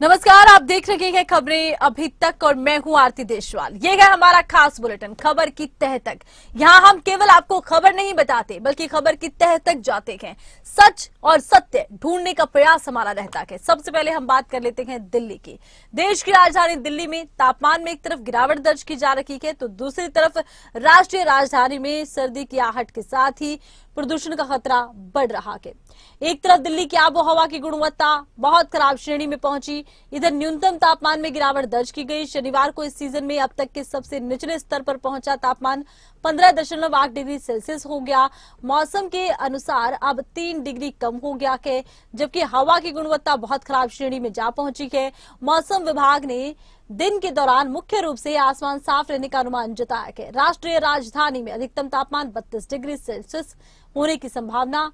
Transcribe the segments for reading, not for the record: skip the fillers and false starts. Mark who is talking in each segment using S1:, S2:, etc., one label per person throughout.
S1: नमस्कार, आप देख रहे हैं खबरें अभी तक और मैं हूं आरती देशवाल। ये है हमारा खास बुलेटिन खबर की तह तक। यहां हम केवल आपको खबर नहीं बताते बल्कि खबर की तह तक जाते हैं। सच और सत्य ढूंढने का प्रयास हमारा रहता है। सबसे पहले हम बात कर लेते हैं दिल्ली की। देश की राजधानी दिल्ली में तापमान में एक तरफ गिरावट दर्ज की जा रही है तो दूसरी तरफ राष्ट्रीय राजधानी में सर्दी की आहट के साथ ही प्रदूषण का खतरा बढ़ रहा है। एक तरफ दिल्ली की आबो हवा की गुणवत्ता बहुत खराब श्रेणी में पहुंची, इधर न्यूनतम तापमान में गिरावट दर्ज की गई। शनिवार को इस सीजन में अब तक के सबसे निचले स्तर पर पहुंचा तापमान 15.8 डिग्री सेल्सियस हो गया। मौसम के अनुसार अब 3 डिग्री कम हो गया है, जबकि हवा की गुणवत्ता बहुत खराब श्रेणी में जा पहुंची है। मौसम विभाग ने दिन के दौरान मुख्य रूप से आसमान साफ रहने का अनुमान जताया है। राष्ट्रीय राजधानी में अधिकतम तापमान 32 डिग्री सेल्सियस होने की संभावना।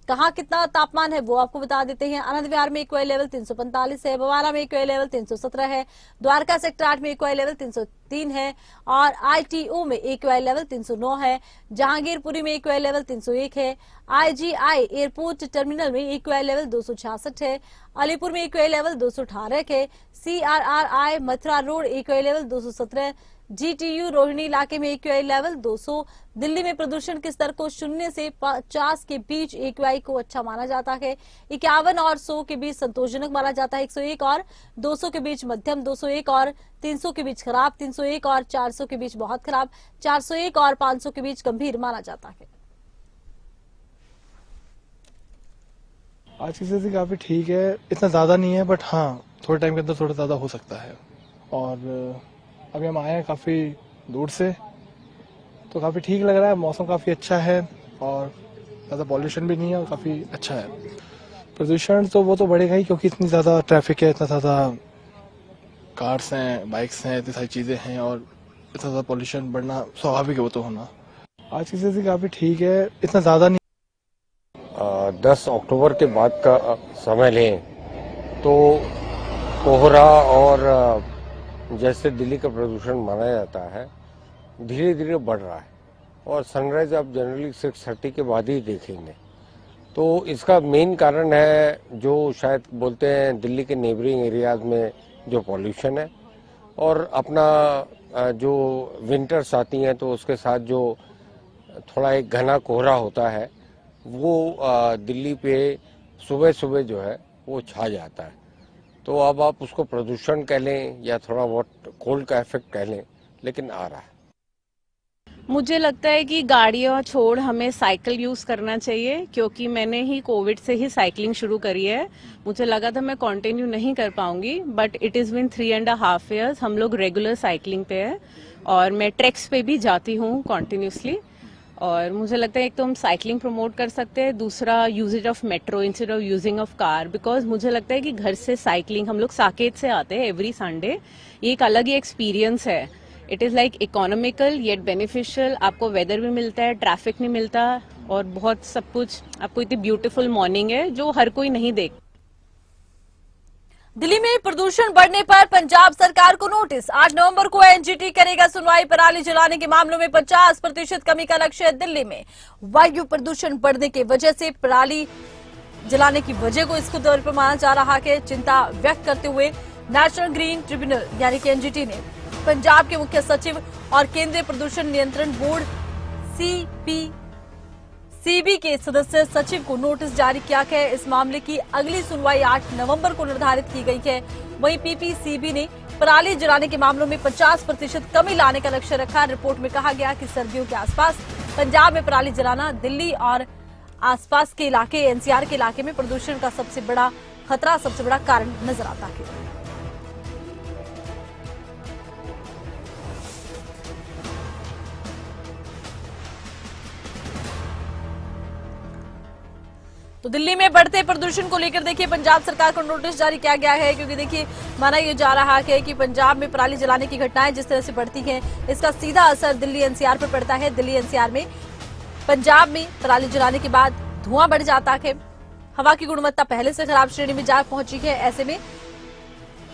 S1: कहाँ कितना तापमान है वो आपको बता देते हैं। आनंद विहार में एक्यूआई लेवल 345 है, बवारा में एक्यूआई लेवल 317 है, द्वारका सेक्टर 8 में एक्यूआई लेवल 303 है और आईटीओ में एक्यूआई लेवल 309 है। जहांगीरपुरी में एक्यूआई लेवल 301 है। आईजीआई एयरपोर्ट टर्मिनल में एक्यूआई लेवल 266 है। अलीपुर में एक्यूआई लेवल 218 है। CRRI Mathura road AQI level 217। GTU Rohini इलाके में एक्यूआई लेवल 200। दिल्ली में प्रदूषण के स्तर को 0 से 50 के बीच एक्यूआई को अच्छा माना जाता है। 51 और 100 के बीच संतोषजनक माना जाता है। 101 और 200 के बीच मध्यम, 201 और 300 के बीच खराब, 301 और 400 के बीच बहुत खराब, 401 और 500 के बीच गंभीर माना जाता है।
S2: आज की स्थिति काफी ठीक है, इतना ज्यादा नहीं है, बट हाँ थोड़े टाइम के अंदर थोड़ा ज्यादा हो सकता है। और अभी हम आए हैं काफी दूर से तो काफी ठीक लग रहा है। मौसम काफी अच्छा है और ज्यादा पॉल्यूशन भी नहीं है और काफी अच्छा है। प्रदूषण तो वो तो बढ़ेगा ही क्योंकि इतनी ज्यादा ट्रैफिक है, इतना ज्यादा कार्स हैं, बाइक्स हैं, इतनी सारी चीजें हैं और इतना ज्यादा पॉल्यूशन बढ़ना स्वाभाविक है वो तो होना। आज की स्थिति काफी ठीक है, इतना ज्यादा नहीं।
S3: 10 अक्टूबर के बाद का समय लें तो कोहरा और जैसे दिल्ली का प्रदूषण माना जाता है धीरे धीरे बढ़ रहा है और सनराइज आप जनरली 6:30 के बाद ही देखेंगे। तो इसका मेन कारण है जो शायद बोलते हैं दिल्ली के नेबरिंग एरियाज में जो पॉल्यूशन है और अपना जो विंटर्स आती हैं तो उसके साथ जो थोड़ा एक घना कोहरा होता है वो दिल्ली पे सुबह सुबह जो है वो छा जाता है। तो अब आप उसको प्रदूषण कह लें या थोड़ा बहुत कोल्ड का इफेक्ट कह लें, लेकिन आ रहा है।
S4: मुझे लगता है कि गाड़ियां छोड़ हमें साइकिल यूज करना चाहिए, क्योंकि मैंने ही कोविड से ही साइकिलिंग शुरू करी है। मुझे लगा था मैं कंटिन्यू नहीं कर पाऊंगी, but it is been 3.5 years हम लोग रेगुलर साइकिलिंग पे है और मैं ट्रैक्स पे भी जाती हूँ कॉन्टिन्यूसली। और मुझे लगता है एक तो हम साइकिलिंग प्रमोट कर सकते हैं, दूसरा uses of metro instead of using of car, because मुझे लगता है कि घर से साइकिलिंग हम लोग साकेत से आते हैं एवरी संडे, ये एक अलग ही एक्सपीरियंस है। It is like economical yet beneficial, आपको वेदर भी मिलता है, ट्रैफिक नहीं मिलता और बहुत सब कुछ, आपको इतनी ब्यूटीफुल मॉर्निंग है जो हर कोई नहीं देख।
S1: दिल्ली में प्रदूषण बढ़ने पर पंजाब सरकार को नोटिस। 8 नवंबर को एनजीटी करेगा सुनवाई। पराली जलाने के मामलों में 50% कमी का लक्ष्य है। दिल्ली में वायु प्रदूषण बढ़ने की वजह से पराली जलाने की वजह को इसको तौर पर माना जा रहा है। चिंता व्यक्त करते हुए नेशनल ग्रीन ट्रिब्यूनल यानी कि एनजीटी ने पंजाब के मुख्य सचिव और केंद्रीय प्रदूषण नियंत्रण बोर्ड सीबी के सदस्य सचिव को नोटिस जारी किया है। इस मामले की अगली सुनवाई 8 नवंबर को निर्धारित की गई है। वहीं पीपीसीबी ने पराली जलाने के मामलों में 50% कमी लाने का लक्ष्य रखा। रिपोर्ट में कहा गया कि सर्दियों के आसपास पंजाब में पराली जलाना दिल्ली और आसपास के इलाके एनसीआर के इलाके में प्रदूषण का सबसे बड़ा खतरा, सबसे बड़ा कारण नजर आता है। तो दिल्ली में बढ़ते प्रदूषण को लेकर देखिए पंजाब सरकार को नोटिस जारी किया गया है, क्योंकि देखिए माना यह जा रहा है कि पंजाब में पराली जलाने की घटनाएं जिस तरह से बढ़ती हैं इसका सीधा असर दिल्ली एनसीआर पर पड़ता है। दिल्ली एनसीआर में पंजाब में पराली जलाने के बाद धुआं बढ़ जाता है। हवा की गुणवत्ता पहले से खराब श्रेणी में जा पहुंची है। ऐसे में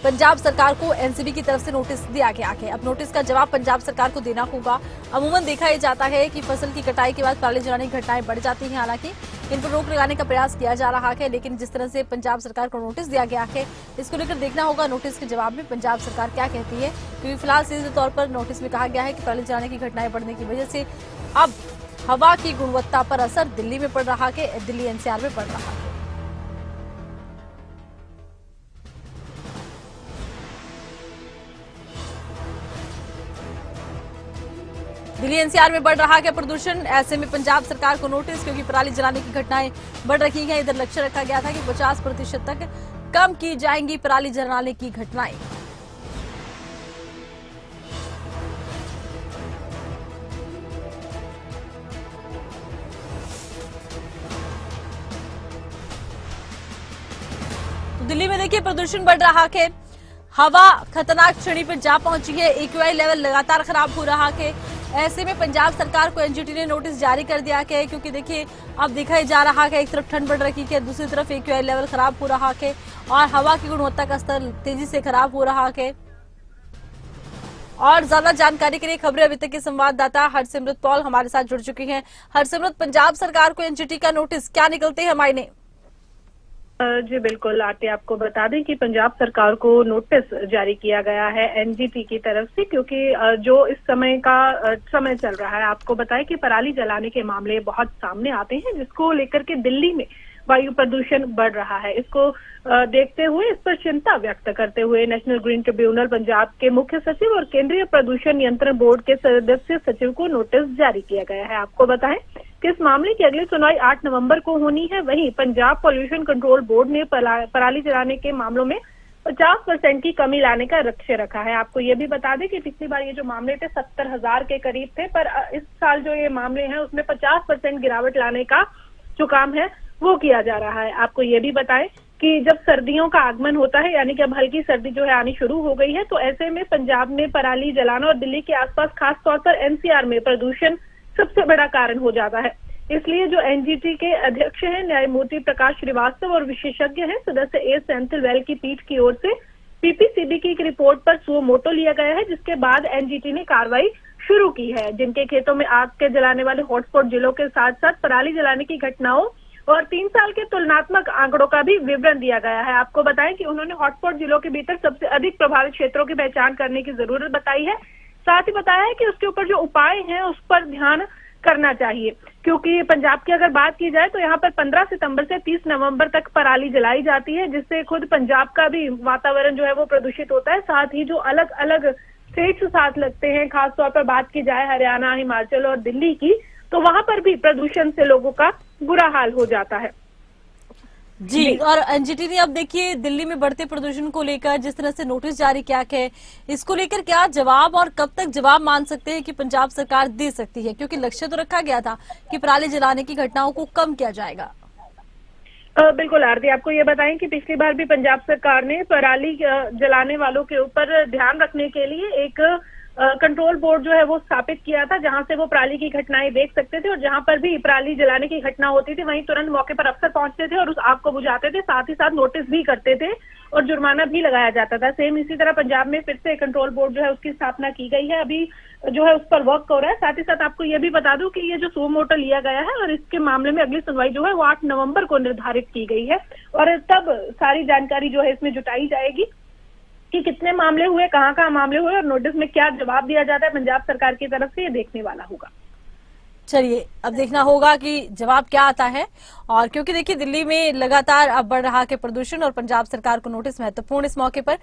S1: पंजाब सरकार को एनसीबी की तरफ से नोटिस दिया गया है। अब नोटिस का जवाब पंजाब सरकार को देना होगा। अमूमन देखा यह जाता है कि फसल की कटाई के बाद पराली जलाने की घटनाएं बढ़ जाती हैं। हालांकि इन पर रोक लगाने का प्रयास किया जा रहा है। लेकिन जिस तरह से पंजाब सरकार को नोटिस दिया गया है, इसको लेकर देखना होगा नोटिस के जवाब में पंजाब सरकार क्या कहती है, क्योंकि फिलहाल सीधे तौर पर नोटिस में कहा गया है कि पराली जलाने की घटनाएं बढ़ने की वजह से अब हवा की गुणवत्ता पर असर दिल्ली में पड़ रहा है, दिल्ली एनसीआर में पड़ रहा है। दिल्ली एनसीआर में बढ़ रहा है प्रदूषण, ऐसे में पंजाब सरकार को नोटिस, क्योंकि पराली जलाने की घटनाएं बढ़ रही हैं। इधर लक्ष्य रखा गया था कि 50% तक कम की जाएंगी पराली जलाने की घटनाएं। तो दिल्ली में देखिए प्रदूषण बढ़ रहा है, हवा खतरनाक श्रेणी पर जा पहुंची है, एक्यूआई लेवल लगातार खराब हो रहा है। ऐसे में पंजाब सरकार को एनजीटी ने नोटिस जारी कर दिया है, क्योंकि देखिए अब दिखा ही जा रहा है, एक तरफ ठंड बढ़ रही है, दूसरी तरफ एक्यूआई लेवल खराब हो रहा है और हवा की गुणवत्ता का स्तर तेजी से खराब हो रहा है। और ज्यादा जानकारी के लिए खबरें अभी तक के संवाददाता हरसिमरत पॉल हमारे साथ जुड़ चुकी हैं। हरसिमरत, पंजाब सरकार को एनजीटी का नोटिस क्या निकलते हैं मायने?
S5: जी बिल्कुल आरती, आपको बता दें कि पंजाब सरकार को नोटिस जारी किया गया है एनजीटी की तरफ से, क्योंकि जो इस समय का समय चल रहा है, आपको बताएं कि पराली जलाने के मामले बहुत सामने आते हैं, जिसको लेकर के दिल्ली में वायु प्रदूषण बढ़ रहा है। इसको देखते हुए, इस पर चिंता व्यक्त करते हुए नेशनल ग्रीन ट्रिब्यूनल पंजाब के मुख्य सचिव और केंद्रीय प्रदूषण नियंत्रण बोर्ड के सदस्य सचिव को नोटिस जारी किया गया है। आपको बताएं कि इस मामले की अगली सुनवाई 8 नवंबर को होनी है। वहीं पंजाब पॉल्यूशन कंट्रोल बोर्ड ने पराली जलाने के मामलों में 50% की कमी लाने का लक्ष्य रखा है। आपको ये भी बता दें कि पिछली बार ये जो मामले थे 70,000 के करीब थे, पर इस साल जो ये मामले हैं उसमें 50% गिरावट लाने का जो काम है वो किया जा रहा है। आपको ये भी बताएं कि जब सर्दियों का आगमन होता है, यानी कि अब हल्की सर्दी जो है आनी शुरू हो गई है, तो ऐसे में पंजाब में पराली जलाना और दिल्ली के आसपास खास तौर पर एनसीआर में प्रदूषण सबसे बड़ा कारण हो जाता है। इसलिए जो एनजीटी के अध्यक्ष हैं न्यायमूर्ति प्रकाश श्रीवास्तव और विशेषज्ञ हैं सदस्य ए सेंथिल-वेल की पीठ की ओर से पीपीसीबी की एक रिपोर्ट पर सुओ मोटो लिया गया है, जिसके बाद एनजीटी ने कार्रवाई शुरू की है। जिनके खेतों में आग के जलाने वाले हॉटस्पॉट जिलों के साथ साथ पराली जलाने की घटनाओं और 3 साल के तुलनात्मक आंकड़ों का भी विवरण दिया गया है। आपको बताएं कि उन्होंने हॉटस्पॉट जिलों के भीतर सबसे अधिक प्रभावित क्षेत्रों की पहचान करने की जरूरत बताई है। साथ ही बताया है कि उसके ऊपर जो उपाय हैं उस पर ध्यान करना चाहिए, क्योंकि पंजाब की अगर बात की जाए तो यहाँ पर 15 सितंबर से 30 नवंबर तक पराली जलाई जाती है, जिससे खुद पंजाब का भी वातावरण जो है वो प्रदूषित होता है। साथ ही जो अलग अलग स्टेट्स साथ लगते हैं, खासतौर पर बात की जाए हरियाणा, हिमाचल और दिल्ली की, तो वहां पर भी प्रदूषण से लोगों का बुरा हाल हो जाता है।
S1: जी, और एनजीटी ने अब देखिए दिल्ली में बढ़ते प्रदूषण को लेकर जिस तरह से नोटिस जारी किया है, इसको लेकर क्या जवाब और कब तक जवाब मान सकते हैं कि पंजाब सरकार दे सकती है, क्योंकि लक्ष्य तो रखा गया था कि पराली जलाने की घटनाओं को कम किया जाएगा।
S5: बिल्कुल आरती, आपको ये बताएं कि पिछली बार भी पंजाब सरकार ने पराली जलाने वालों के ऊपर ध्यान रखने के लिए एक कंट्रोल बोर्ड जो है वो स्थापित किया था, जहां से वो पराली की घटनाएं देख सकते थे और जहां पर भी पराली जलाने की घटना होती थी वहीं तुरंत मौके पर अफसर पहुंचते थे और उस आग को बुझाते थे, साथ ही साथ नोटिस भी करते थे और जुर्माना भी लगाया जाता था। सेम इसी तरह पंजाब में फिर से कंट्रोल बोर्ड जो है उसकी स्थापना की गई है, अभी जो है उस पर वर्क हो रहा है। साथ ही साथ आपको ये भी बता दूं कि ये जो सुओ मोटो लिया गया है और इसके मामले में अगली सुनवाई जो है वो 8 नवंबर को निर्धारित की गई है और तब सारी जानकारी जो है इसमें जुटाई जाएगी कि कितने मामले हुए, कहाँ मामले हुए और नोटिस में क्या जवाब दिया जाता है पंजाब सरकार की तरफ से, ये देखने वाला होगा।
S1: चलिए अब देखना होगा कि जवाब क्या आता है। और क्योंकि देखिए दिल्ली में लगातार अब बढ़ रहा है प्रदूषण और पंजाब सरकार को नोटिस महत्वपूर्ण इस मौके पर।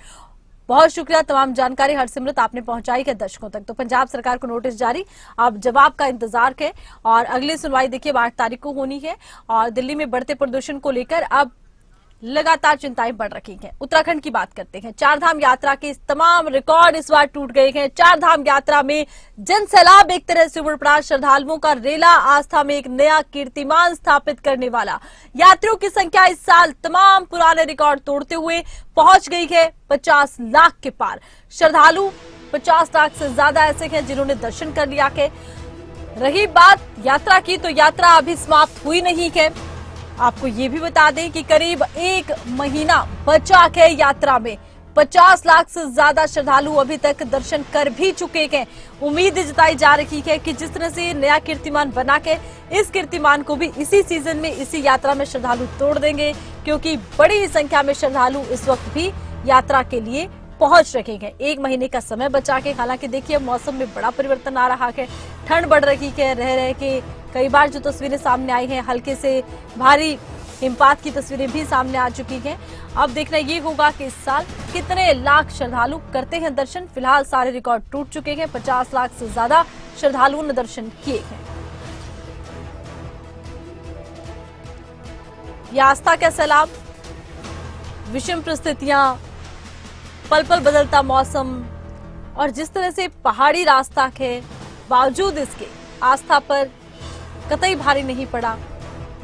S1: बहुत शुक्रिया, तमाम जानकारी हरसिमरत आपने पहुंचाई है दर्शकों तक। तो पंजाब सरकार को नोटिस जारी, अब जवाब का इंतजार है और अगली सुनवाई देखिए 8 तारीख को होनी है। और दिल्ली में बढ़ते प्रदूषण को लेकर अब लगातार चिंताएं बढ़ रही हैं। उत्तराखंड की बात करते हैं। 4 धाम यात्रा के तमाम रिकॉर्ड इस बार टूट गए हैं। 4 धाम यात्रा में जन सैलाब एक तरह से उमड़ पड़ा। श्रद्धालुओं का रेला आस्था में एक नया कीर्तिमान स्थापित करने वाला यात्रियों की संख्या इस साल तमाम पुराने रिकॉर्ड तोड़ते हुए पहुंच गई है 50 लाख के पार। श्रद्धालु 50 लाख से ज्यादा ऐसे हैं जिन्होंने दर्शन कर लिया है। रही बात यात्रा की, तो यात्रा अभी समाप्त हुई नहीं है। आपको ये भी बता दें कि करीब 1 महीना बचा है यात्रा में। 50 लाख से ज्यादा श्रद्धालु अभी तक दर्शन कर भी चुके हैं। उम्मीद जताई जा रही है कि जिस तरह से नया कीर्तिमान बना के इस कीर्तिमान को भी इसी सीजन में इसी यात्रा में श्रद्धालु तोड़ देंगे, क्योंकि बड़ी संख्या में श्रद्धालु इस वक्त भी यात्रा के लिए पहुंच रहे हैं। 1 महीने का समय बचा के, हालांकि देखिए मौसम में बड़ा परिवर्तन आ रहा है, ठंड बढ़ रही है, रह के कई बार जो तस्वीरें सामने आई हैं, हल्के से भारी हिमपात की तस्वीरें भी सामने आ चुकी हैं। अब देखना ये होगा कि इस साल कितने लाख श्रद्धालु करते हैं दर्शन। फिलहाल सारे रिकॉर्ड टूट चुके हैं, 50 लाख से ज्यादा श्रद्धालुओं ने दर्शन किए हैं। ये आस्था का सैलाब, विषम परिस्थितियां, पल पल बदलता मौसम और जिस तरह से पहाड़ी रास्ता के बावजूद इसके आस्था पर कतई भारी नहीं पड़ा।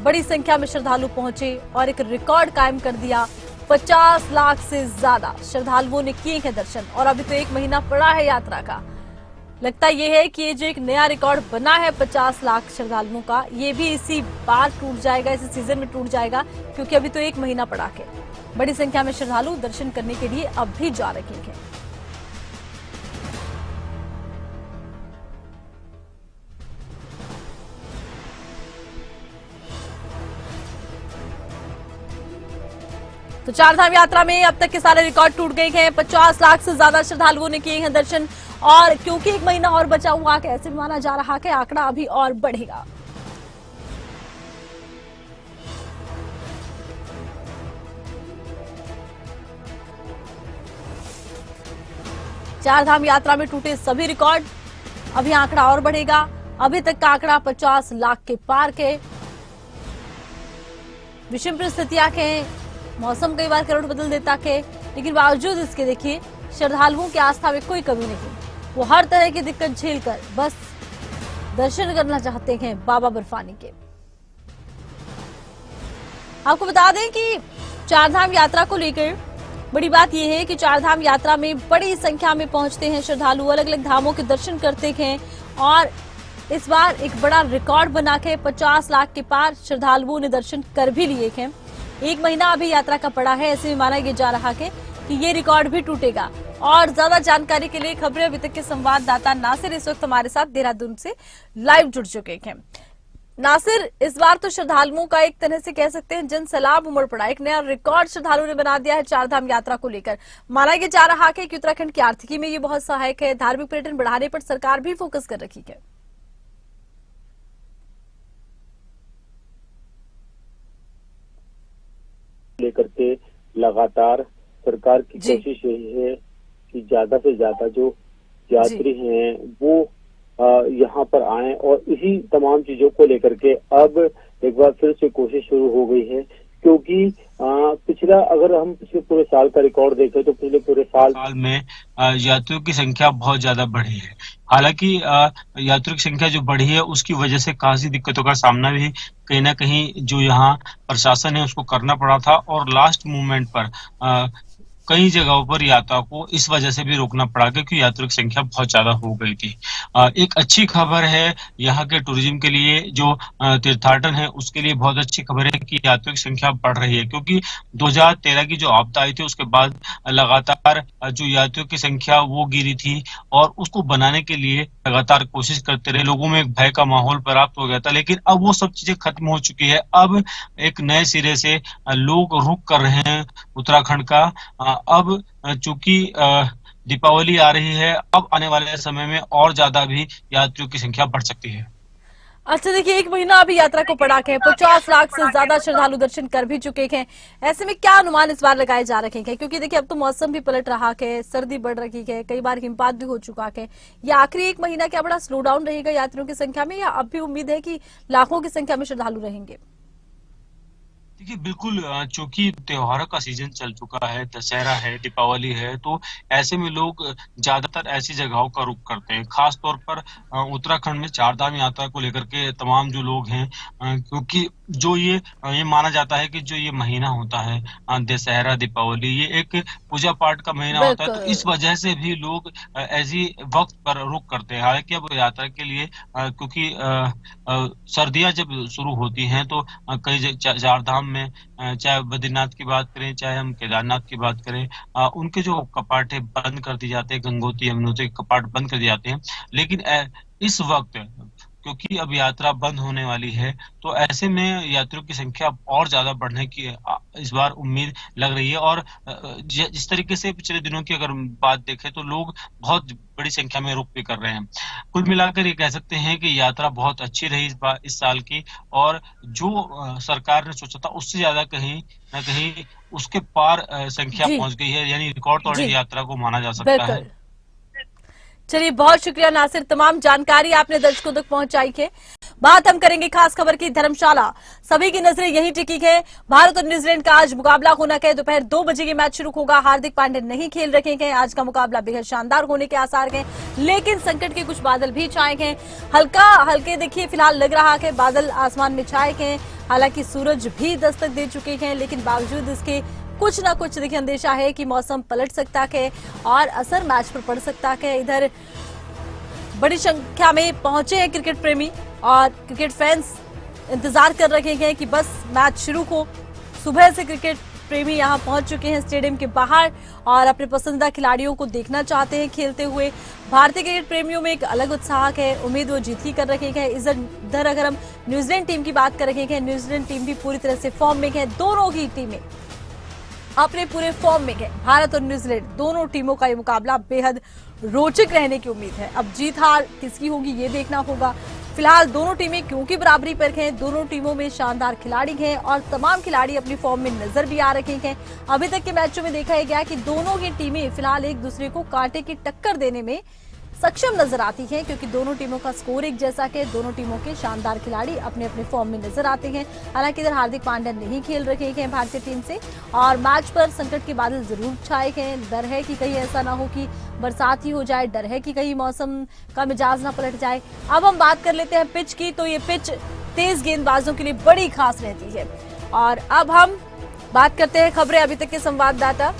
S1: बड़ी संख्या में श्रद्धालु पहुंचे और एक रिकॉर्ड कायम कर दिया। 50 लाख से ज्यादा श्रद्धालुओं ने किए हैं दर्शन और अभी तो 1 महीना पड़ा है यात्रा का। लगता यह है कि ये जो एक नया रिकॉर्ड बना है 50 लाख श्रद्धालुओं का, ये भी इसी बार टूट जाएगा, इसी सीजन में टूट जाएगा, क्योंकि अभी तो 1 महीना पड़ा है। बड़ी संख्या में श्रद्धालु दर्शन करने के लिए अब भी जा रहे हैं। तो चारधाम यात्रा में अब तक के सारे रिकॉर्ड टूट गए हैं। 50 लाख से ज्यादा श्रद्धालुओं ने किए हैं दर्शन और क्योंकि 1 महीना और बचा हुआ है, ऐसे माना जा रहा है आंकड़ा अभी और बढ़ेगा। चारधाम यात्रा में टूटे सभी रिकॉर्ड, अभी आंकड़ा और बढ़ेगा। अभी तक का आंकड़ा 50 लाख के पार के। विषम परिस्थितियां के, मौसम कई बार करवट बदल देता है, लेकिन बावजूद इसके देखिए श्रद्धालुओं की आस्था में कोई कमी नहीं। वो हर तरह की दिक्कत झेलकर बस दर्शन करना चाहते हैं बाबा बर्फानी के। आपको बता दें कि चारधाम यात्रा को लेकर बड़ी बात यह है कि चारधाम यात्रा में बड़ी संख्या में पहुंचते हैं श्रद्धालु, अलग अलग धामों के दर्शन करते हैं और इस बार एक बड़ा रिकॉर्ड बना के 50 लाख के पार श्रद्धालुओं ने दर्शन कर भी लिए हैं। 1 महीना अभी यात्रा का पड़ा है, ऐसे में माना जा रहा है कि ये रिकॉर्ड भी टूटेगा। और ज्यादा जानकारी के लिए खबरें अभी तक के संवाददाता नासिर इस वक्त हमारे साथ देहरादून से लाइव जुड़ चुके हैं। नासिर, इस बार तो श्रद्धालुओं का एक तरह से कह सकते हैं जन सैलाब उमड़ पड़ा, एक नया रिकॉर्ड श्रद्धालुओं ने बना दिया है चारधाम यात्रा को लेकर। माना जा रहा है कि उत्तराखंड की आर्थिकी में ये बहुत सहायक है, धार्मिक पर्यटन बढ़ाने पर सरकार भी फोकस कर रही है।
S6: लेकर के लगातार सरकार की कोशिश यही है कि ज्यादा से ज्यादा जो यात्री हैं वो यहाँ पर आए और इसी तमाम चीजों को लेकर के अब एक बार फिर से कोशिश शुरू हो गई है, क्योंकि अगर हम पिछले पूरे साल का रिकॉर्ड देखें तो पिछले पूरे साल
S7: में यात्रियों की संख्या बहुत ज्यादा बढ़ी है। हालांकि यात्रियों की संख्या जो बढ़ी है उसकी वजह से काफी दिक्कतों का सामना भी कहीं ना कहीं जो यहाँ प्रशासन है उसको करना पड़ा था और लास्ट मोमेंट पर कई जगहों पर यात्रा को इस वजह से भी रोकना पड़ा क्योंकि यात्रियों की संख्या बहुत ज्यादा हो गई थी। एक अच्छी खबर है यहाँ के टूरिज्म के लिए, जो तीर्थाटन है उसके लिए बहुत अच्छी खबर है कि यात्रियों की संख्या बढ़ रही है, क्योंकि 2013 की जो आपदा आई थी उसके बाद लगातार जो यात्रियों की संख्या वो गिरी थी और उसको बनाने के लिए लगातार कोशिश करते रहे। लोगों में एक भय का माहौल प्राप्त हो गया था, लेकिन अब वो सब चीजें खत्म हो चुकी है। अब एक नए सिरे से लोग रुख कर रहे हैं उत्तराखंड का। अब चूंकि दीपावली आ रही है, अब आने वाले समय में और ज्यादा भी यात्रियों की संख्या बढ़ सकती है।
S1: अच्छा, देखिए 1 महीना अभी यात्रा को पड़ा है, 50 लाख से ज्यादा श्रद्धालु दर्शन कर भी चुके हैं। ऐसे में क्या अनुमान इस बार लगाए जा रहे हैं, क्योंकि देखिए अब तो मौसम भी पलट रहा है, सर्दी बढ़ रही है, कई बार हिमपात भी हो चुका है। या आखिरी 1 महीना क्या बड़ा स्लो डाउन रहेगा यात्रियों की संख्या में, या अब भी उम्मीद है कि लाखों की संख्या में श्रद्धालु रहेंगे?
S7: देखिए बिल्कुल, चूंकि त्योहारों का सीजन चल चुका है, दशहरा है, दीपावली है, तो ऐसे में लोग ज्यादातर ऐसी जगहों का रुख करते हैं। खास तौर पर उत्तराखंड में चारधाम यात्रा को लेकर के तमाम जो लोग हैं, क्योंकि जो ये माना जाता है कि जो ये महीना होता है दशहरा दीपावली, ये एक पूजा पाठ का महीना होता है, तो इस वजह से भी लोग ऐसी वक्त पर रुक करते हैं। हालांकि अब यात्रा के लिए क्योंकि सर्दियां जब शुरू होती हैं तो कई चार धाम में चाहे बद्रीनाथ की बात करें, चाहे हम केदारनाथ की बात करें, उनके जो कपाट है बंद कर दिए जाते हैं, गंगोत्री यमुनोत्री के कपाट बंद कर दिए जाते हैं। लेकिन इस वक्त क्योंकि अब यात्रा बंद होने वाली है, तो ऐसे में यात्रियों की संख्या और ज्यादा बढ़ने की इस बार उम्मीद लग रही है। और जिस तरीके से पिछले दिनों की अगर बात देखें तो लोग बहुत बड़ी संख्या में रुक भी कर रहे हैं। कुल मिलाकर ये कह सकते हैं कि यात्रा बहुत अच्छी रही इस साल की, और जो सरकार ने सोचा था उससे ज्यादा कहीं ना कहीं उसके पार संख्या
S1: जी
S7: पहुंच गई है, यानी रिकॉर्ड तोड़ी
S1: जी
S7: यात्रा को माना जा सकता है।
S1: बिल्कुल। चलिए, बहुत शुक्रिया नासिर, तमाम जानकारी आपने दर्शकों तक पहुंचाई है। बात हम करेंगे खास खबर की। धर्मशाला, सभी की नजरें यही टिकी है। भारत और न्यूजीलैंड का आज मुकाबला होना है। दोपहर 2 बजे के मैच शुरू होगा। हार्दिक पांड्या नहीं खेल रखे हैं। आज का मुकाबला बेहद शानदार होने के आसार हैं, लेकिन संकट के कुछ बादल भी छाए हैं। हल्के देखिए फिलहाल लग रहा है बादल आसमान में छाए हैं। हालांकि सूरज भी दस्तक दे चुके हैं, लेकिन बावजूद इसके कुछ ना कुछ देखिए अंदेशा है कि मौसम पलट सकता है और असर मैच पर पड़ सकता है। इधर बड़ी संख्या में पहुंचे हैं क्रिकेट प्रेमी और क्रिकेट फैंस इंतजार कर रहे हैं कि बस मैच शुरू हो। सुबह से क्रिकेट प्रेमी यहां पहुंच चुके हैं स्टेडियम के बाहर और अपने पसंदीदा खिलाड़ियों को देखना चाहते हैं खेलते हुए। भारतीय क्रिकेट प्रेमियों में एक अलग उत्साह है, उम्मीद वो जीत ही कर रहे हैं। इधर अगर हम न्यूजीलैंड टीम की बात कर रहे हैं, न्यूजीलैंड टीम भी पूरी तरह से फॉर्म में है। दोनों ही टीमें अपने पूरे फॉर्म में है। भारत और न्यूजीलैंड दोनों टीमों का ये मुकाबला बेहद रोचक रहने की उम्मीद है। अब जीत हार किसकी होगी ये देखना होगा। फिलहाल दोनों टीमें क्योंकि बराबरी पर हैं, दोनों टीमों में शानदार खिलाड़ी हैं और तमाम खिलाड़ी अपनी फॉर्म में नजर भी आ रहे हैं। अभी तक के मैचों में देखा गया कि दोनों ही टीमें फिलहाल एक दूसरे को कांटे की टक्कर देने में सक्षम नजर आती हैं, क्योंकि दोनों टीमों का स्कोर एक जैसा है। दोनों टीमों के शानदार खिलाड़ी अपने अपने फॉर्म में नजर आते हैं। हालांकि इधर हार्दिक पांड्या नहीं खेल रहे हैं भारतीय टीम से और मैच पर संकट के बादल जरूर छाए हैं। डर है कि कहीं ऐसा ना हो कि बरसात ही हो जाए, डर है कि कहीं मौसम का मिजाज ना पलट जाए। अब हम बात कर लेते हैं पिच की, तो ये पिच तेज गेंदबाजों के लिए बड़ी खास रहती है। और अब हम बात करते हैं खबरें। अभी तक के संवाददाता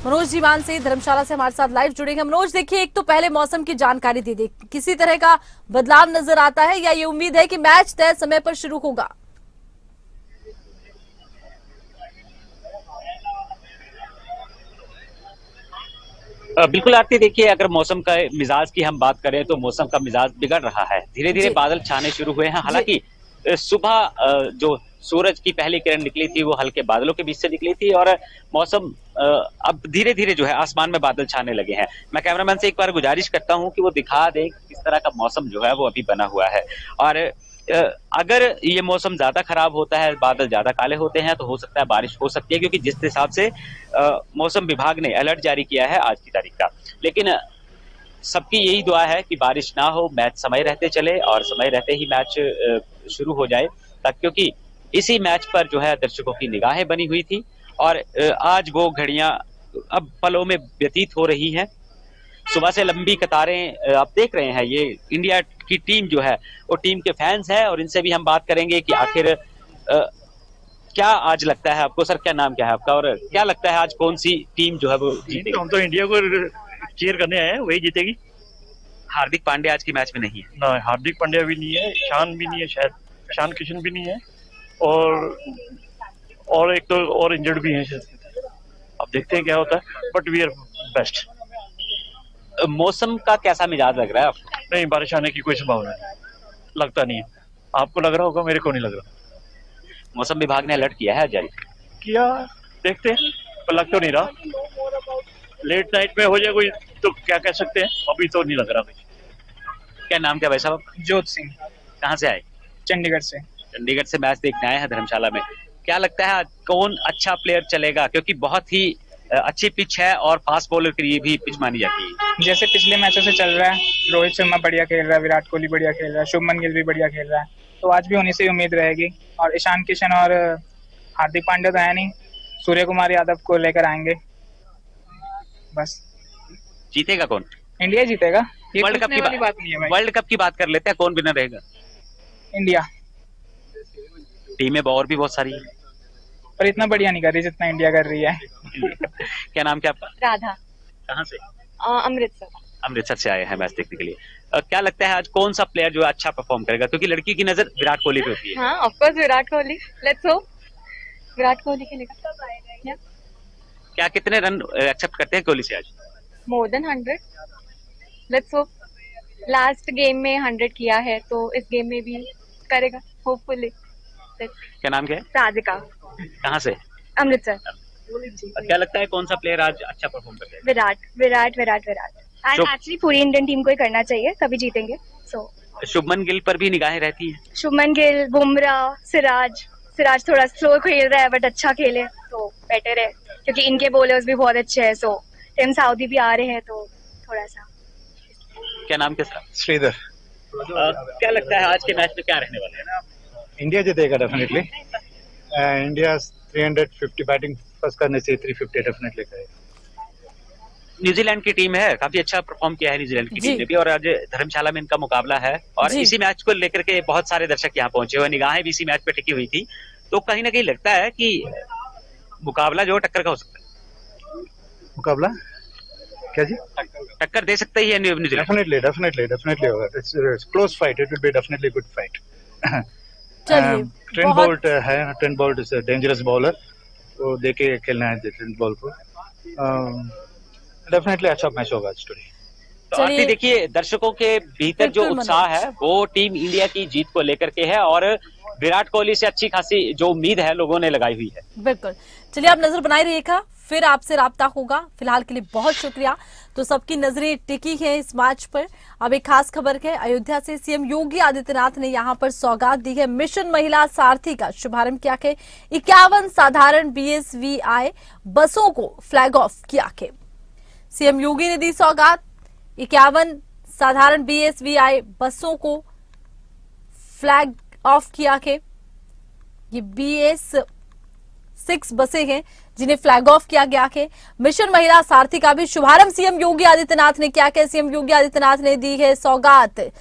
S1: मनोज जीवान से धर्मशाला से हमारे साथ लाइव जुड़ेंगे। मनोज, देखिए, एक तो पहले मौसम की जानकारी दे दे, किसी तरह का बदलाव नजर आता है या ये उम्मीद है कि मैच तय समय पर शुरू होगा?
S8: बिल्कुल आरती, देखिए, अगर मौसम का मिजाज की हम बात करें तो मौसम का मिजाज बिगड़ रहा है। धीरे धीरे बादल छाने शुरू हुए हैं। हालांकि सुबह जो सूरज की पहली किरण निकली थी वो हल्के बादलों के बीच से निकली थी और मौसम अब धीरे धीरे जो है आसमान में बादल छाने लगे हैं। मैं कैमरामैन से एक बार गुजारिश करता हूं कि वो दिखा दे किस तरह का मौसम जो है वो अभी बना हुआ है। और अगर ये मौसम ज्यादा खराब होता है, बादल ज्यादा काले होते हैं, तो हो सकता है बारिश हो सकती है, क्योंकि जिस हिसाब से मौसम विभाग ने अलर्ट जारी किया है आज की तारीख का। लेकिन सबकी यही दुआ है कि बारिश ना हो, मैच समय रहते चले और समय रहते ही मैच शुरू हो जाए, क्योंकि इसी मैच पर जो है दर्शकों की निगाहें बनी हुई थी और आज वो घड़ियां अब पलों में व्यतीत हो रही हैं। सुबह से लंबी कतारें आप देख रहे हैं। ये इंडिया की टीम जो है वो टीम के फैंस हैं और इनसे भी हम बात करेंगे कि आखिर क्या आज लगता है आपको। सर, क्या नाम क्या है आपका और क्या लगता है आज कौन सी टीम जो है वो जीतेगी?
S9: हम तो इंडिया को चीयर करने आए हैं, वही जीतेगी।
S8: हार्दिक पांड्या आज की मैच में नहीं है
S9: ना, हार्दिक पांड्या भी नहीं है, ईशान भी नहीं है, शायद ईशान किशन भी नहीं है और एक तो और इंजर्ड भी है। अब देखते हैं क्या होता है, बट वी आर बेस्ट।
S8: मौसम का कैसा मिजाज लग रहा है आपको?
S9: नहीं, बारिश आने की कोई संभावना नहीं, लगता नहीं है। आपको लग रहा होगा, मेरे को नहीं लग रहा।
S8: मौसम विभाग ने अलर्ट किया है जारी
S9: किया, देखते हैं, पर लग तो नहीं रहा। लेट नाइट में हो जाए कोई तो क्या कह सकते हैं, अभी तो नहीं लग रहा कुछ।
S8: क्या नाम क्या भाई साहब?
S10: जोत सिंह।
S8: कहाँ से आए?
S10: चंडीगढ़ से।
S8: चंडीगढ़ से मैच देखने आए हैं धर्मशाला में। क्या लगता है कौन अच्छा प्लेयर चलेगा, क्योंकि बहुत ही अच्छी पिच है और फास्ट बॉलर के लिए भी पिच मानी जाती है?
S10: जैसे पिछले मैचों से चल रहा है, रोहित शर्मा बढ़िया खेल रहा है, विराट कोहली बढ़िया खेल रहा है, शुभमन गिल भी बढ़िया खेल रहा है, तो आज भी उन्हीं से उम्मीद रहेगी। और ईशान किशन और हार्दिक पांड्या तो है नहीं, सूर्य कुमार यादव को लेकर आएंगे। बस।
S8: जीतेगा कौन?
S10: इंडिया जीतेगा, ये
S8: वर्ल्ड कप की
S10: बात नहीं है भाई।
S8: वर्ल्ड कप की बात कर लेते हैं, कौन विनर रहेगा?
S10: इंडिया।
S8: टीमें और भी बहुत सारी है।
S10: पर इतना बढ़िया नहीं कर रही जितना इंडिया कर रही है।
S8: क्या नाम क्या आपका?
S11: राधा।
S8: कहाँ से?
S11: अमृतसर।
S8: अमृतसर से आए हैं मैच देखने के लिए। क्या लगता है आज कौन सा प्लेयर जो है अच्छा परफॉर्म करेगा, क्योंकि लड़की की नजर विराट कोहली पे होती है।
S11: हाँ of course Virat Kohli, let's hope Virat Kohli खेलेगा।
S8: क्या कितने रन एक्सेप्ट करते हैं कोहली से आज?
S11: More than 100, let's hope. Last game में 100 किया है तो इस गेम में भी करेगा होपफुली।
S8: क्या नाम क्या है?
S11: राधिका।
S8: कहाँ से?
S11: अमृतसर।
S8: क्या लगता है कौन सा प्लेयर आज अच्छा परफॉर्म करेगा?
S11: Virat Virat Virat Virat and
S8: Shubh-
S11: actually पूरी इंडियन टीम को ही करना चाहिए, तभी जीतेंगे। सो
S8: शुभमन गिल पर भी निगाहें रहती हैं।
S11: शुभमन गिल, बुमराह, सिराज थोड़ा स्लो खेल रहा है बट अच्छा खेले तो बेटर है, क्योंकि इनके बॉलर्स भी बहुत अच्छे हैं। सो टीम साउदी भी आ रहे हैं तो थोड़ा सा।
S8: क्या नाम क्या सर?
S12: श्रीधर।
S8: क्या लगता है आज के मैच में क्या रहने वाला है?
S12: इंडिया जीतेगा डेफिनेटली। इंडिया 350 बैटिंग फर्स्ट करने से 350 डेफिनेटली करेगा।
S8: न्यूजीलैंड की टीम है, काफी अच्छा परफॉर्म किया है न्यूजीलैंड की
S1: जी।
S8: टीम ने भी, और आज धर्मशाला में इनका मुकाबला है और
S1: जी।
S8: इसी मैच को लेकर के बहुत सारे दर्शक यहाँ पहुंचे हुए, निगाहें भी इसी मैच पे टिकी हुई थी। तो कहीं ना कहीं लगता है कि मुकाबला जो टक्कर का हो सकता है।
S12: मुकाबला क्या जी?
S8: टक्कर दे सकता ही है न्यूजीलैंड।
S12: डेफिनेटली होगा। It's close fight, it will be definitely good fight.
S1: चलिए,
S12: ट्रेंट
S1: बहुत-
S12: बोल्ट है, Trent Boult is a dangerous bowler, वो देखे खेलना है ट्रेंट बोल्ट को। डेफिनेटली अच्छा मैच होगा आज टुडे।
S8: तो आरती देखिए, दर्शकों के भीतर जो
S1: बिल्कुल
S8: उत्साह
S1: मनोज।
S8: है वो टीम इंडिया की जीत को लेकर के है और विराट कोहली से अच्छी खासी जो उम्मीद है लोगों ने लगाई हुई है।
S1: बिल्कुल। चलिए, आप नजर बनाए रहिएगा, फिर आपसे राब्ता होगा। फिलहाल के लिए बहुत शुक्रिया। तो सबकी नजरें टिकी हैं इस मैच पर। अब एक खास खबर है, अयोध्या से सीएम योगी आदित्यनाथ ने यहां पर सौगात दी है। मिशन महिला सारथी का शुभारंभ किया है। 51 साधारण BSVI बसों को फ्लैग ऑफ किया है। सीएम योगी ने दी सौगात। 51 साधारण BSVI बसों को फ्लैग ऑफ किया है। ये BS6 बसें हैं जिन्हें फ्लैग ऑफ किया गया है। मिशन महिला सारथी का भी शुभारंभ सीएम योगी आदित्यनाथ ने किया है। सीएम योगी आदित्यनाथ ने दी है सौगात।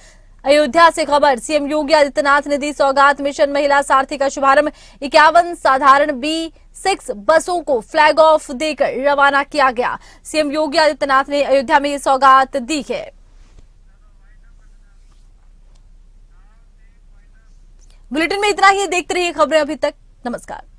S1: अयोध्या से खबर, सीएम योगी आदित्यनाथ ने दी सौगात। मिशन महिला सारथी का शुभारंभ 51 साधारण B6 बसों को फ्लैग ऑफ देकर रवाना किया गया। सीएम योगी आदित्यनाथ ने अयोध्या में ये सौगात दी है। बुलेटिन में इतना ही। देखते रहिए खबरें अभी तक। नमस्कार।